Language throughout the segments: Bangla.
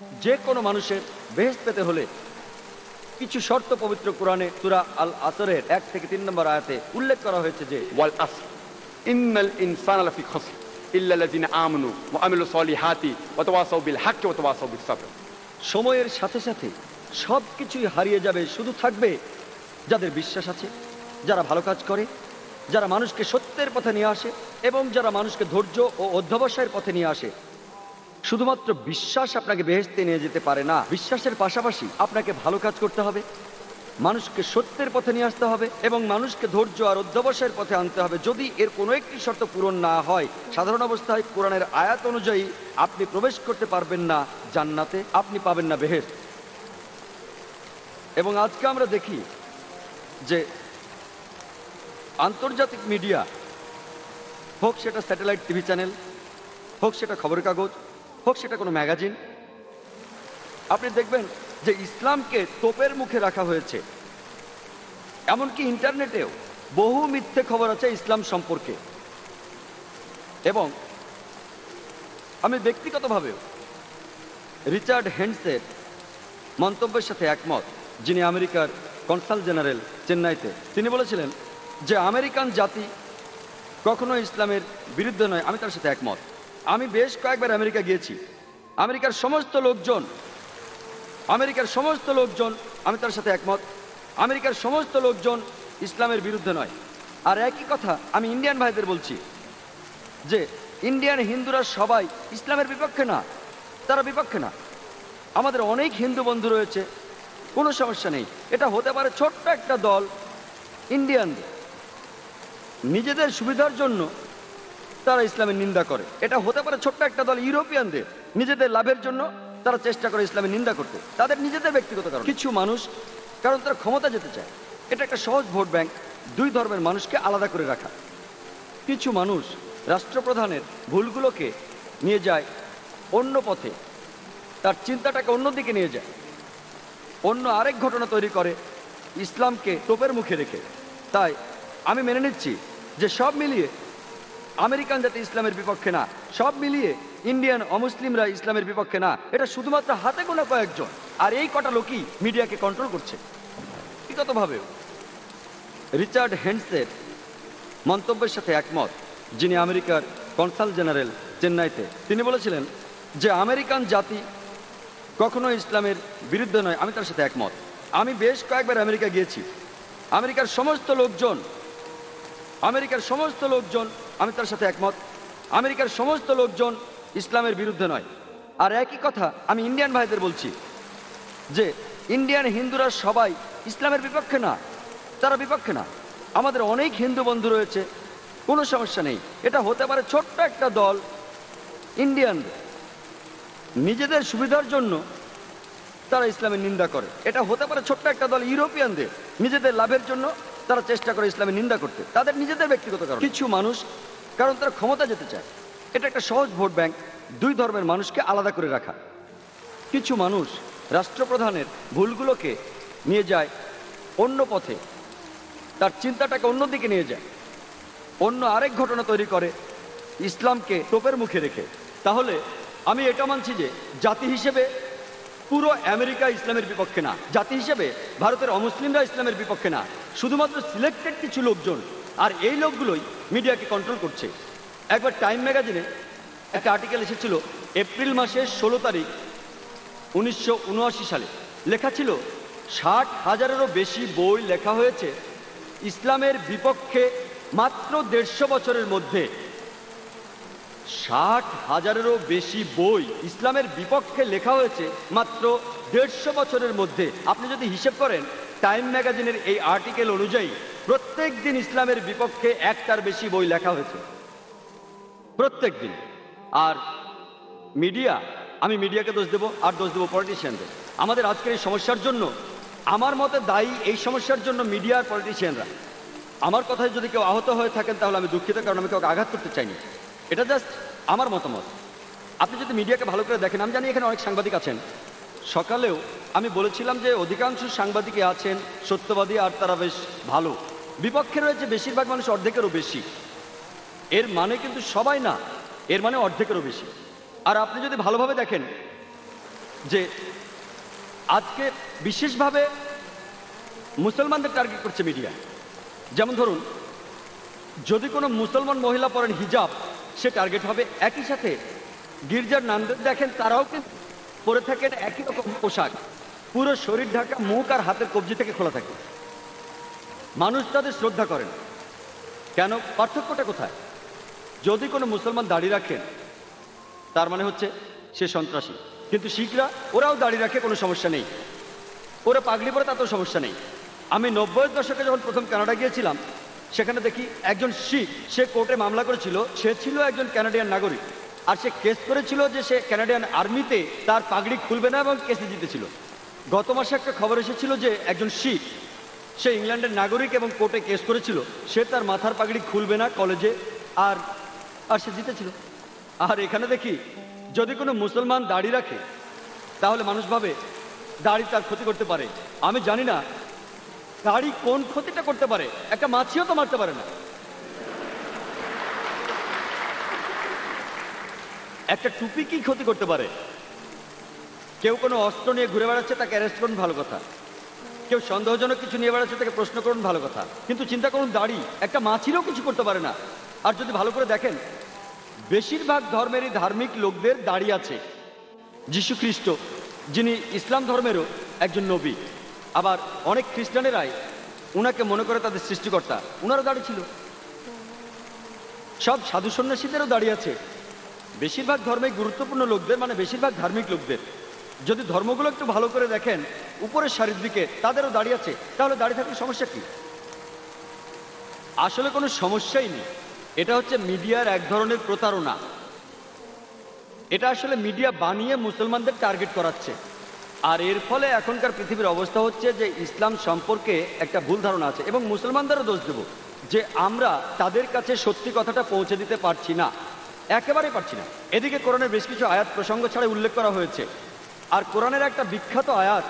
যে কোনো মানুষের বেহেশত পেতে হলে কিছু শর্ত পবিত্র কোরআনে সূরা আল আসরের 1 থেকে 3 নম্বর আয়াতে উল্লেখ করা হয়েছে যে ওয়াল আসর ইন্নাল ইনসানা লাফি খাসর ইল্লা আল্লাযিনা আমানু ওয়া আমিলুস সলিহাতি ওয়া তাওয়াসাউ বিল হাক্কি ওয়া তাওয়াসাউ বিস সাবর। সময়ের সাথে সাথে সব কিছুই হারিয়ে যাবে, শুধু থাকবে যাদের বিশ্বাস আছে, যারা ভালো কাজ করে, যারা মানুষকে সত্যের পথে নিয়ে আসে এবং যারা মানুষকে ধৈর্য ও অধ্যবসায়ের পথে নিয়ে আসে। শুধুমাত্র বিশ্বাস আপনাকে বেহেশতে নিয়ে যেতে পারে না, বিশ্বাসের পাশাপাশি আপনাকে ভালো কাজ করতে হবে, মানুষকে সত্যের পথে নিয়ে আসতে হবে এবং মানুষকে ধৈর্য আর অধ্যবসায়ের পথে আনতে হবে। যদি এর কোনো একটি শর্ত পূরণ না হয়, সাধারণ অবস্থায় কোরআনের আয়াত অনুযায়ী আপনি প্রবেশ করতে পারবেন না জান্নাতে, আপনি পাবেন না বেহেশত। এবং আজকে আমরা দেখি যে আন্তর্জাতিক মিডিয়া, হোক সেটা স্যাটেলাইট টিভি চ্যানেল, হোক সেটা খবরের কাগজ, হোক সেটা কোনো ম্যাগাজিন, আপনি দেখবেন যে ইসলামকে তোপের মুখে রাখা হয়েছে। এমনকি ইন্টারনেটেও বহু মিথ্যে খবর আছে ইসলাম সম্পর্কে। এবং আমি ব্যক্তিগতভাবেও রিচার্ড হেন্ডসের মন্তব্যের সাথে একমত, যিনি আমেরিকার কনসাল জেনারেল চেন্নাইতে। তিনি বলেছিলেন যে আমেরিকান জাতি কখনো ইসলামের বিরুদ্ধে নয়। আমি তার সাথে একমত। আমি বেশ কয়েকবার আমেরিকা গিয়েছি। আমেরিকার সমস্ত লোকজন আমি তার সাথে একমত। আমেরিকার সমস্ত লোকজন ইসলামের বিরুদ্ধে নয়। আর একই কথা আমি ইন্ডিয়ান ভাইদের বলছি যে ইন্ডিয়ান হিন্দুরা সবাই ইসলামের বিপক্ষে না, তারা বিপক্ষে না। আমাদের অনেক হিন্দু বন্ধু রয়েছে, কোনো সমস্যা নেই। এটা হতে পারে ছোট্ট একটা দল ইন্ডিয়ানদের, নিজেদের সুবিধার জন্য তারা ইসলামের নিন্দা করে। এটা হতে পারে ছোট্ট একটা দল ইউরোপিয়ানদের, নিজেদের লাভের জন্য তারা চেষ্টা করে ইসলামের নিন্দা করতে, তাদের নিজেদের ব্যক্তিগত কারণ। কিছু মানুষ কারণ তারা ক্ষমতা যেতে চায়। এটা একটা সহজ ভোট ব্যাংক, দুই ধর্মের মানুষকে আলাদা করে রাখা। কিছু মানুষ রাষ্ট্রপ্রধানের ভুলগুলোকে নিয়ে যায় অন্য পথে, তার চিন্তাটাকে অন্যদিকে নিয়ে যায়, অন্য আরেক ঘটনা তৈরি করে ইসলামকে তোপের মুখে রেখে। তাই আমি মেনে নিচ্ছি যে সব মিলিয়ে আমেরিকান জাতি ইসলামের বিপক্ষে না, সব মিলিয়ে ইন্ডিয়ান অমুসলিমরা ইসলামের বিপক্ষে না। এটা শুধুমাত্র হাতে গোনা কয়েকজন, আর এই কটা লোকই মিডিয়াকে কন্ট্রোল করছে। ব্যক্তিগতভাবেও রিচার্ড হেন্ডসের মন্তব্যের সাথে একমত, যিনি আমেরিকার কনসাল জেনারেল চেন্নাইতে। তিনি বলেছিলেন যে আমেরিকান জাতি কখনো ইসলামের বিরুদ্ধে নয়। আমি তার সাথে একমত। আমি বেশ কয়েকবার আমেরিকা গিয়েছি। আমেরিকার সমস্ত লোকজন আমি তার সাথে একমত। আমেরিকার সমস্ত লোকজন ইসলামের বিরুদ্ধে নয়। আর একই কথা আমি ইন্ডিয়ান ভাইদের বলছি যে ইন্ডিয়ান হিন্দুরা সবাই ইসলামের বিপক্ষে না, তারা বিপক্ষে না। আমাদের অনেক হিন্দু বন্ধু রয়েছে, কোনো সমস্যা নেই। এটা হতে পারে ছোট্ট একটা দল ইন্ডিয়ানদের, নিজেদের সুবিধার জন্য তারা ইসলামের নিন্দা করে। এটা হতে পারে ছোট্ট একটা দল ইউরোপিয়ানদের, নিজেদের লাভের জন্য তারা চেষ্টা করে ইসলামের নিন্দা করতে, তাদের নিজেদের ব্যক্তিগত কারণ। কিছু মানুষ কারণ তারা ক্ষমতা যেতে চায়। এটা একটা সহজ ভোট ব্যাংক, দুই ধর্মের মানুষকে আলাদা করে রাখা। কিছু মানুষ রাষ্ট্রপ্রধানের ভুলগুলোকে নিয়ে যায় অন্য পথে, তার চিন্তাটাকে অন্যদিকে নিয়ে যায়, অন্য আরেক ঘটনা তৈরি করে ইসলামকে তোপের মুখে রেখে। তাহলে আমি এটা মানছি যে জাতি হিসেবে পুরো আমেরিকা ইসলামের বিপক্ষে না, জাতি হিসেবে ভারতের অমুসলিমরা ইসলামের বিপক্ষে না, শুধুমাত্র সিলেক্টেড কিছু লোকজন, আর এই লোকগুলোই মিডিয়াকে কন্ট্রোল করছে। একবার টাইম ম্যাগাজিনে একটা আর্টিকেল এসেছিল এপ্রিল মাসের 16 তারিখ 1979 সালে। লেখা ছিল 60,000-এরও বেশি বই লেখা হয়েছে ইসলামের বিপক্ষে মাত্র 150 বছরের মধ্যে। 60,000-এরও বেশি বই ইসলামের বিপক্ষে লেখা হয়েছে মাত্র 150 বছরের মধ্যে। আপনি যদি হিসেব করেন টাইম ম্যাগাজিনের এই আর্টিকেল অনুযায়ী প্রত্যেক দিন ইসলামের বিপক্ষে একটার বেশি বই লেখা হয়েছে, প্রত্যেক দিন। আর মিডিয়া, আমি মিডিয়াকে দোষ দেব আর দোষ দেব পলিটিশিয়ানদের। আমাদের আজকের এই সমস্যার জন্য আমার মতে দায়ী এই সমস্যার জন্য মিডিয়া আর পলিটিশিয়ানরা। আমার কথায় যদি কেউ আহত হয়ে থাকেন তাহলে আমি দুঃখিত, কারণ আমি কাউকে আঘাত করতে চাইনি। এটা জাস্ট আমার মতামত। আপনি যদি মিডিয়াকে ভালো করে দেখেন, আমি জানি এখানে অনেক সাংবাদিক আছেন, সকালেও আমি বলেছিলাম যে অধিকাংশ সাংবাদিকই আছেন সত্যবাদী আর তারা বেশ ভালো। বিপক্ষে রয়েছে বেশিরভাগ মানুষ, অর্ধেকেরও বেশি। এর মানে কিন্তু সবাই না, এর মানে অর্ধেকেরও বেশি। আর আপনি যদি ভালোভাবে দেখেন যে আজকে বিশেষভাবে মুসলমানদের টার্গেট করছে মিডিয়া। যেমন ধরুন, যদি কোনো মুসলমান মহিলা পরেন হিজাব, সে টার্গেট হবে। একই সাথে গির্জার নামদের দেখেন, তারাও কিন্তু পরে থাকেন একই রকম পোশাক, পুরো শরীর ঢাকা, মুখ আর হাতের কবজি থেকে খোলা থাকে। মানুষ তাদের শ্রদ্ধা করেন কেন? পার্থক্যটা কোথায়? যদি কোনো মুসলমান দাড়ি রাখেন, তার মানে হচ্ছে সে সন্ত্রাসী। কিন্তু শিখরা, ওরাও দাড়ি রাখে, কোনো সমস্যা নেই। ওরা পাগড়ি পরে, তাতেও সমস্যা নেই। আমি 90-এর দশকে যখন প্রথম কানাডা গিয়েছিলাম, সেখানে দেখি একজন শিখ, সে কোর্টে মামলা করেছিল। সে ছিল একজন কানাডিয়ান নাগরিক, আর সে কেস করেছিল যে সে কানাডিয়ান আর্মিতে তার পাগড়ি খুলবে না, এবং কেসে জিতেছিল। গত মাসে একটা খবর এসেছিল যে একজন শিখ, সে ইংল্যান্ডের নাগরিক এবং কোর্টে কেস করেছিল, সে তার মাথার পাগড়ি খুলবে না কলেজে, আর আর সে জিতেছিল। আর এখানে দেখি যদি কোনো মুসলমান দাড়ি রাখে, তাহলে মানুষ ভাবে দাড়ি তার ক্ষতি করতে পারে। আমি জানি না দাড়ি কোন ক্ষতিটা করতে পারে। একটা মাছিও তো মারতে পারে না। একটা টুপি কি ক্ষতি করতে পারে? কেউ কোনো অস্ত্র নিয়ে ঘুরে বেড়াচ্ছে, তাকে অ্যারেস্ট করুন, ভালো কথা। কেউ সন্দেহজনক কিছু নিয়ে বেড়াচ্ছে, তাকে প্রশ্ন করুন, ভালো কথা। কিন্তু চিন্তা করুন, দাড়ি একটা মাছিরও কিছু করতে পারে না। আর যদি ভালো করে দেখেন, বেশিরভাগ ধর্মেরই ধার্মিক লোকদের দাড়ি আছে। যীশু খ্রিস্ট, যিনি ইসলাম ধর্মেরও একজন নবী, আবার অনেক খ্রিস্টানেরাই উনাকে মনে করে তাদের সৃষ্টিকর্তা, উনারও দাড়ি ছিল। সব সাধু সন্ন্যাসীদেরও দাড়ি আছে। বেশিরভাগ ধর্মে গুরুত্বপূর্ণ লোকদের, মানে বেশিরভাগ ধার্মিক লোকদের, যদি ধর্মগুলো একটু ভালো করে দেখেন, উপরের সারির দিকে তাদেরও দাড়ি আছে। তাহলে দাড়ি থাকলে সমস্যা কি? আসলে কোনো সমস্যাই নেই। এটা হচ্ছে মিডিয়ার এক ধরনের প্রতারণা। এটা আসলে মিডিয়া বানিয়ে মুসলমানদের টার্গেট করাচ্ছে। আর এর ফলে এখনকার পৃথিবীর অবস্থা হচ্ছে যে ইসলাম সম্পর্কে একটা ভুল ধারণা আছে, এবং মুসলমানদেরও দোষ দেব যে আমরা তাদের কাছে সত্যি কথাটা পৌঁছে দিতে পারছি না, একেবারেই পারছি না। এদিকে কোরআনের বেশ কিছু আয়াত প্রসঙ্গ ছাড়া উল্লেখ করা হয়েছে। আর কোরআনের একটা বিখ্যাত আয়াত,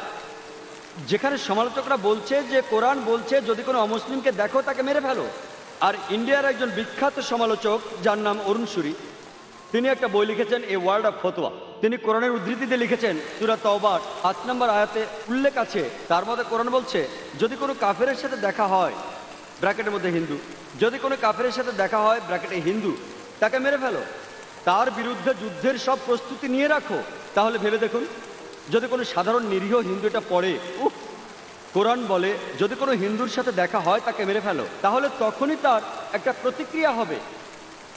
যেখানে সমালোচকরা বলছে যে কোরআন বলছে যদি কোনো অমুসলিমকে দেখো তাকে মেরে ফেলো। আর ইন্ডিয়ার একজন বিখ্যাত সমালোচক, যার নাম অরুণ সুরি, তিনি একটা বই লিখেছেন, এ ওয়ার্ল্ড অফ ফতোয়া। তিনি কোরআনের উদ্ধৃতিতে লিখেছেন, সূরা তাওবার 5 নম্বর আয়াতে উল্লেখ আছে, তার মধ্যে কোরআন বলছে যদি কোনো কাফেরের সাথে দেখা হয়, ব্র্যাকেটের মধ্যে হিন্দু, যদি কোনো কাফেরের সাথে দেখা হয়, ব্র্যাকেটে হিন্দু, তাকে মেরে ফেলো, তার বিরুদ্ধে যুদ্ধের সব প্রস্তুতি নিয়ে রাখো। তাহলে ভেবে দেখুন, যদি কোনো সাধারণ নিরীহ হিন্দু এটা পড়ে, কোরআন বলে যদি কোনো হিন্দুর সাথে দেখা হয় তাকে মেরে ফেলো, তাহলে তখনই তার একটা প্রতিক্রিয়া হবে,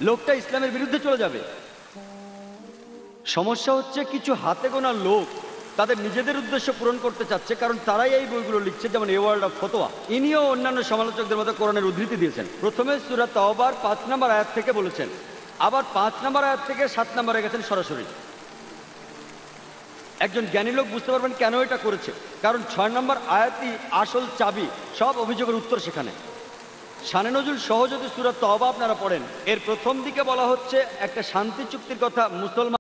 লোকটা ইসলামের বিরুদ্ধে চলে যাবে। সমস্যা হচ্ছে কিছু হাতে গোনা লোক তাদের নিজেদের উদ্দেশ্য পূরণ করতে চাচ্ছে, কারণ তারাই এই বইগুলো লিখছে, যেমন এ ওয়ার্ল্ড অফ ফতোয়া। ইনিও অন্যান্য সমালোচকদের মতো কোরআনের উদ্ধৃতি দিয়েছেন। প্রথমে সূরা তাওবার 5 নম্বর আয়াত থেকে বলেছেন, আবার 5 নম্বর আয়াত থেকে 7 নম্বরে গেছেন সরাসরি। একজন জ্ঞানী লোক বুঝতে পারবেন কেন এটা করেছে, কারণ 6 নম্বর আয়াতই আসল চাবি, সব অভিযোগের উত্তর সেখানে। শানে নজরুল সহ যদি সূরা তাওবা আপনারা পড়েন, এর প্রথম দিকে বলা হচ্ছে একটা শান্তি চুক্তির কথা মুসলমান